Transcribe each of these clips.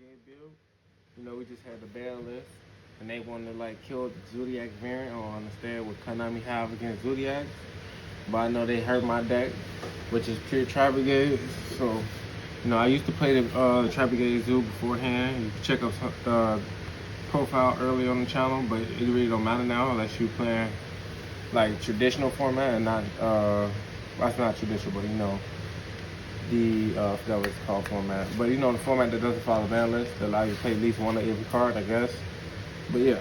Tri-Brigade build. You know, we just had the ban list, and they wanted to like kill the Zodiac variant. I don't understand what Konami have against Zodiac, but I know they hurt my deck, which is pure Tri-Brigade. So, you know, I used to play the Tri-Brigade Zoo beforehand. You can check out the profile early on the channel, but it really don't matter now unless you playing like traditional format and not that's not traditional, but you know the I forgot what it's called format, but you know the format that doesn't follow ban list that allows you to play at least one of every card, I guess. But yeah,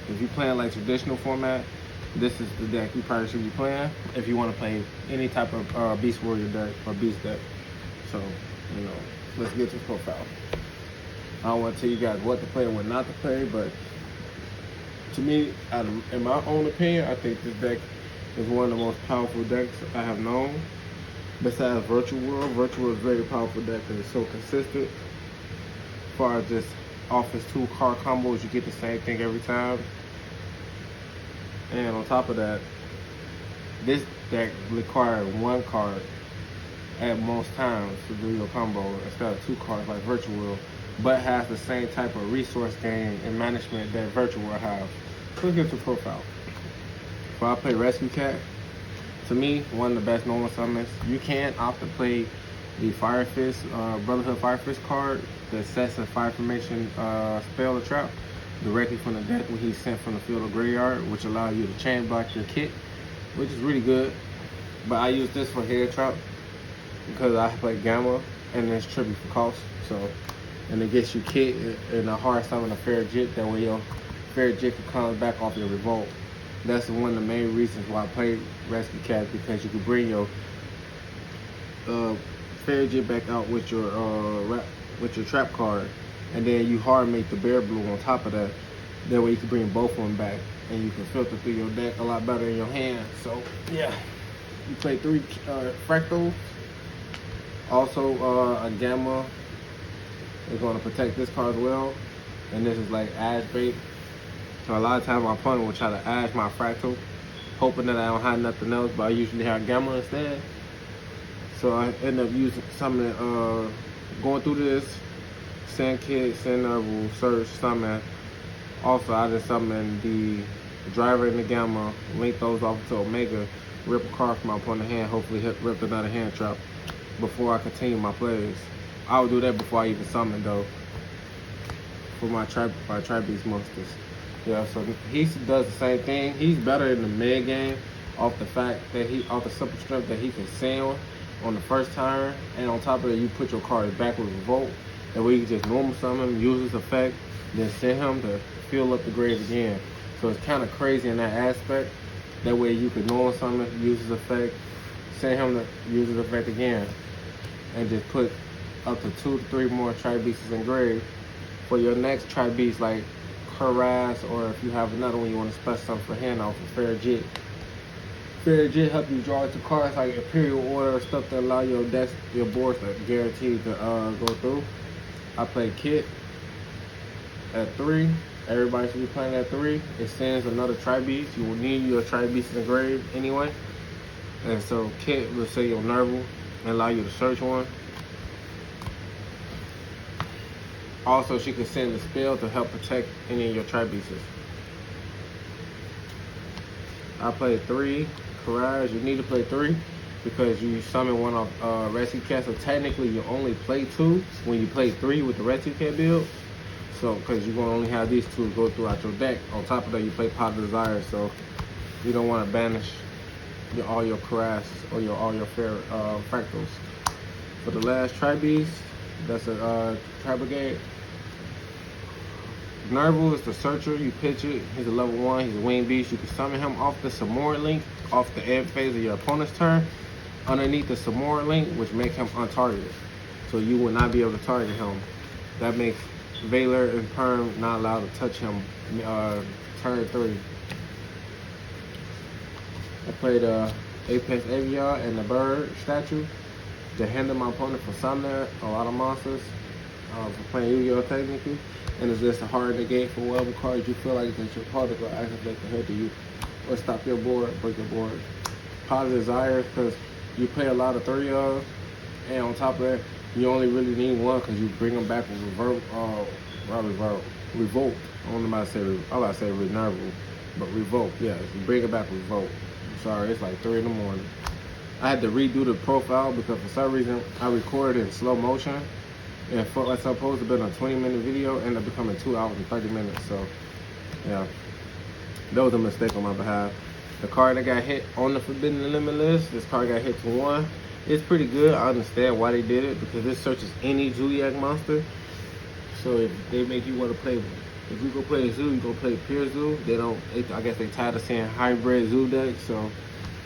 if you playing like traditional format, this is the deck you probably should be playing if you want to play any type of Beast Warrior deck or Beast deck. So, you know, let's get to the profile. I don't want to tell you guys what to play and what not to play, but to me, in my own opinion, I think this deck is one of the most powerful decks I have known. Besides Virtual World, Virtual World is a very powerful deck because it's so consistent. As far as just offense 2 card combos, you get the same thing every time. And on top of that, this deck requires 1 card at most times to do your combo instead of 2 cards like Virtual World, but has the same type of resource gain and management that Virtual World has. So let's get to profile. So I play Rescue Cat. To me, one of the best normal summons. You can opt to play the Fire Fist, Brotherhood Fire Fist card that sets a fire formation spell or trap directly from the deck when he's sent from the field or graveyard, which allows you to chain block your kit, which is really good. But I use this for head trap because I play Gamma and it's tribute for cost. So, and it gets you kit and a hard summon a fair jit. That way your fair jit can come back off your revolt. That's one of the main reasons why I play Rescue Cat, because you can bring your fair jit back out with your trap card, and then you hard make the bear blue on top of that. That way you can bring both of them back, and you can filter through your deck a lot better in your hand. So yeah, you play 3 fractals. Also, a Gamma is going to protect this card as well, and this is like Ash bait. So a lot of times my opponent will try to Ash my fractal, hoping that I don't have nothing else, but I usually have Gamma instead. So I end up using something, going through this, send Kid, send Nervus, search, summon. Also, I just summon the Driver and the Gamma, link those off to Omega, rip a card from my opponent's hand, hopefully rip another hand trap before I continue my plays. I will do that before I even summon though, for my Tri-Beast monsters. Yeah, so he does the same thing. He's better in the mid game off the fact that off the simple strength that he can send on the first turn, and on top of that, you put your card back with Revolt, and we can just normal summon him, use his effect, then send him to fill up the grave again. So it's kind of crazy in that aspect. That way you can normal summon, use his effect, send him to use his effect again, and just put up to 2 to 3 more Tri-Beasts in grave for your next Tri-Beast, like Harass, or if you have another one you want to special something for hand off, for Fair Jit. Fair Jit help you draw 2 cards like Imperial Order, stuff that allow your decks, your boards to guarantee to go through. I play Kit at 3. Everybody should be playing at 3. It sends another Tri-Beast. You will need your Tri-Beast in the grave anyway. And so Kit will say your Nervus and allow you to search one. Also, she can send the spell to help protect any of your Tri-Beasts. I played 3. Courage, you need to play 3 because you summon one off Rescue Cat. So technically, you only play 2 when you play 3 with the Rescue Cat build. So, because you're going to only have these 2 to go throughout your deck. On top of that, you play Pot of Desire, so you don't want to banish all your Courage or all your fair fractals. For the last Tri-Beast, that's a Tri-Brigade. Nervus the Searcher, you pitch it. He's a level 1, he's a winged beast. You can summon him off the Samora link, off the end phase of your opponent's turn, underneath the Samora link, which makes him untargeted. So you will not be able to target him. That makes Valor and Perm not allowed to touch him turn 3. I played Apex Aviar and the Bird statue to hinder my opponent from summoning a lot of monsters for playing Yu-Gi-Oh! Technically. And it's just a hard negate for whatever cards you feel like that your opponent will activate to hinder you or stop your board, break your board. Positive Desire, because you play a lot of 3 of, and on top of that, You only really need one because you bring them back with revolt. I don't know about to say, I about to say Nervus, but revolt. Yeah, you bring it back with revolt. I'm sorry, it's like 3 in the morning. I had to redo the profile because for some reason I recorded in slow motion, and it felt like it's supposed to be a 20-minute video, ended up becoming 2 hours and 30 minutes. So yeah, that was a mistake on my behalf. The card that got hit on the Forbidden Limit list, this card got hit to 1. It's pretty good. I understand why they did it because this searches any Zodiac monster. So if they make you want to play, if you go play a zoo, you go play pure zoo. They don't. I guess they tired of saying hybrid zoo deck. So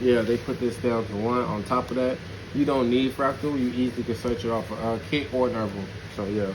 yeah, they put this down to 1. On top of that, you don't need Fractal. You easily can search it off for Kit or Nervus. So yeah,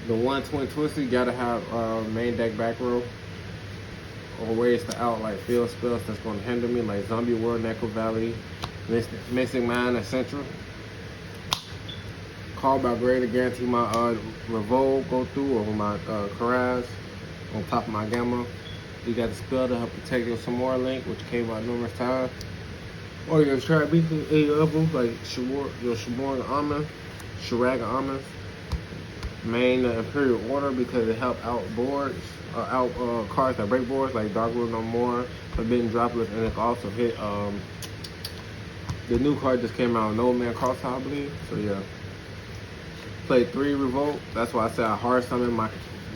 the 1 Twin Twister, you gotta have main deck back row or ways to out like field spells that's going to hinder me, like Zombie World, Necro Valley, Missing Mind, Essential. Call by Grade to guarantee my Revolt go through, or my Karaz on top of my Gamma. You got the spell to help protect your Samora Link, which came out numerous times. Or your Tri-Brigade, any of them, like your Shamora Almond, Shiraga Almonds. Main Imperial Order because it helped out boards, cards that break boards like Dark Rule No More, Forbidden Droplets, and it also hit the new card just came out, No Man Cross, I believe. So yeah, played 3 Revolt. That's why I said I hard summon my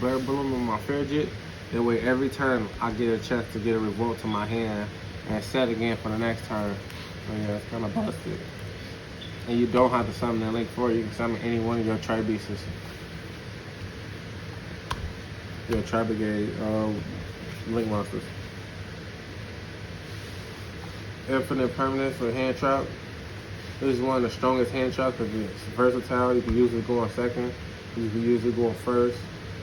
Bear Bloom and my Fairjet. That way every turn I get a chance to get a Revolt to my hand and set again for the next turn. So yeah, it's kind of busted. And you don't have to summon that link for it. You can summon any one of your Tri-Beasts. Your Tri-Brigade link monsters. Infinite Permanence for hand trap. This is one of the strongest hand traps because it's versatile. You can usually go on second. You can usually go on first.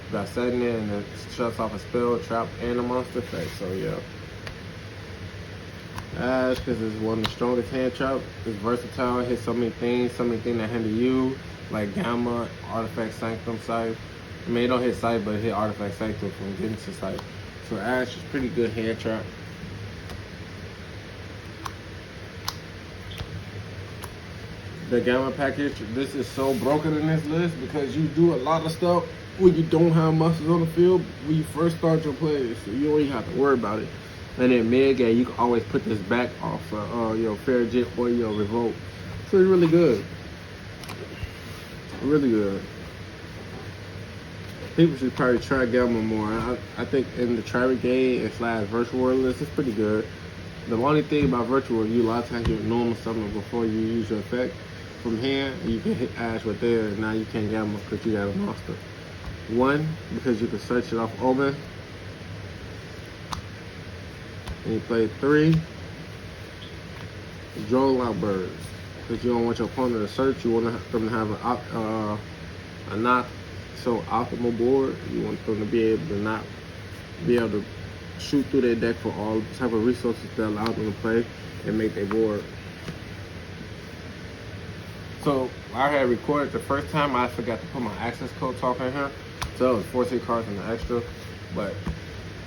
You got setting it and it shuts off a spell, trap, and a monster effect. So yeah. Ash, because it's one of the strongest hand traps. It's versatile. It hits so many things that hinder you, like Gamma, Artifact, Sanctum, Sight. I mean, it don't hit Sight, but it hit Artifact Sanctum from getting to Sight. So Ash is pretty good hand trap. The Gamma package, this is so broken in this list because you do a lot of stuff when you don't have monsters on the field when you first start your plays. So you don't even have to worry about it. And then mid-game, you can always put this back off your Fairjet or your Revolt. So it's really good. Really good. People should probably try Gamma more. I think in the Tri-Brigade and / Virtual World list, it's pretty good. The only thing about Virtual World, you a lot of times you normal summon before you use your effect from hand, and you can hit Ash with there, and now you can't Gamma because you got a monster. 1, because you can search it off Omen. And you play 3, Drone Lock Birds. Because you don't want your opponent to search, you want them to have a not so optimal board. You want them to be able to not be able to shoot through their deck for all type of resources that allow them to play and make their board. So I had recorded the first time, I forgot to put my access code talk in here. So it was 14 cards in the extra. But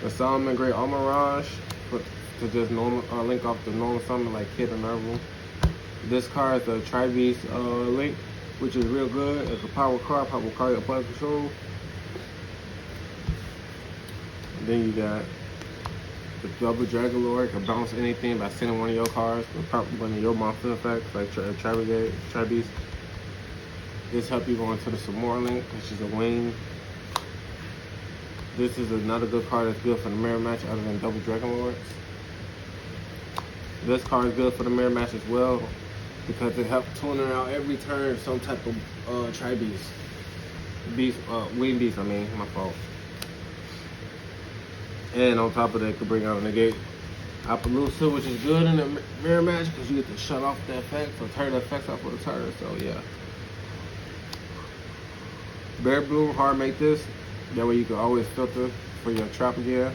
the Solomon Great Mirage to just normal link off the normal summon like Kid and Nervus. This card is a Tri-Beast link, which is real good. It's a power card your opponent control. And then you got the Double Dragon Lord, can bounce anything by sending one of your cards with one of your monster effects like Tri-Brigade, Tri-Beast. This helps you go into the Samora Link, which is a wing. This is another good card that's good for the mirror match other than Double Dragon Lords. This card is good for the mirror match as well because it helps tune it out every turn some type of Tri-Beast. Wing Beast, my fault. And on top of that, it could bring out a negate Appaloosa, which is good in the mirror match because you get to shut off the effect or turn the effects off for the turn. So yeah. Bear Bloom, hard make this. That way you can always filter for your trap again.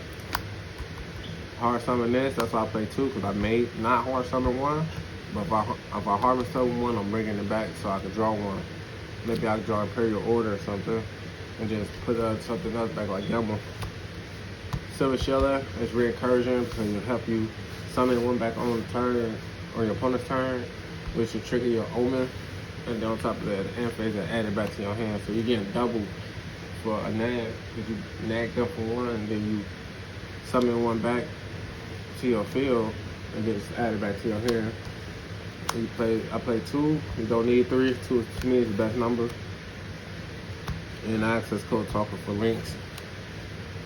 Hard summon this, that's why I play 2 because I made not hard summon 1. But if I harvest summon 1, I'm bringing it back so I can draw 1. Maybe I can draw Imperial Order or something and just put something else back like Gamma. Silver Sheller is re-encouraging because it'll help you summon 1 back on the turn or your opponent's turn, which will trigger your Omen. And then on top of that, the end phase that added back to your hand. So you're getting double for a nag, because you nagged up for one, and then you summon one back to your field, and then it's added back to your hand. And I play 2. You don't need 3. 2 to me is the best number. And access code talker for links.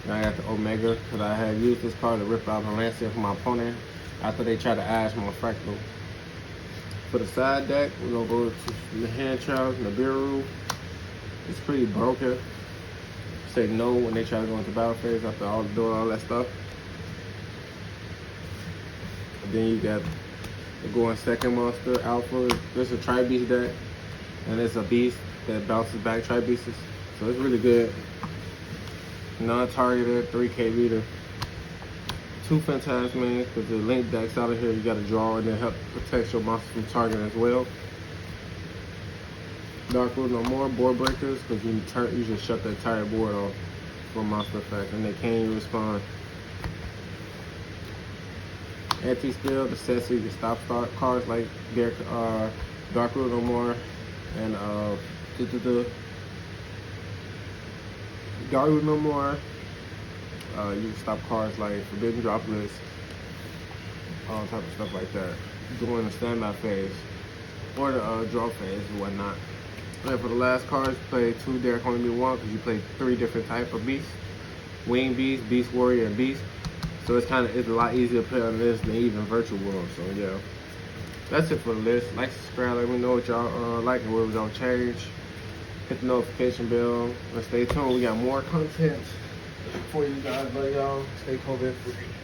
And I got the Omega, because I had used this card to rip out my Lancia for my opponent after they tried to ash my Fractal. For the side deck, we're gonna go to the hand trials and the Nibiru. It's pretty broken. Say no when they try to go into battle phase after doing all that stuff. And then you got the going second monster, Alpha. This is a Tri-Beast deck, and it's a beast that bounces back Tri-Beasts. So it's really good. Non-targeted, 3K reader. 2 Phantasmans, because the link decks out of here, you got to draw and then help protect your monster from target as well. Dark Rule No More, board breakers, because you just shut the entire board off for monster effect, and they can't respond. Anti-skill, the set so you can start cards like Dark Rule No More and Dark Rule No More. You can stop cards like Forbidden Droplets, all type of stuff like that, during the standby phase or the draw phase and whatnot. And for the last cards, play 2 There Can Only Be 1, because you play 3 different types of beasts: Wing Beast, Beast Warrior, and Beast. So it's a lot easier to play on this than even Virtual World. So yeah, that's it for the list. Like, subscribe, let me know what y'all like and what y'all change. Hit the notification bell and stay tuned. We got more content for you guys. Love y'all. Stay COVID free.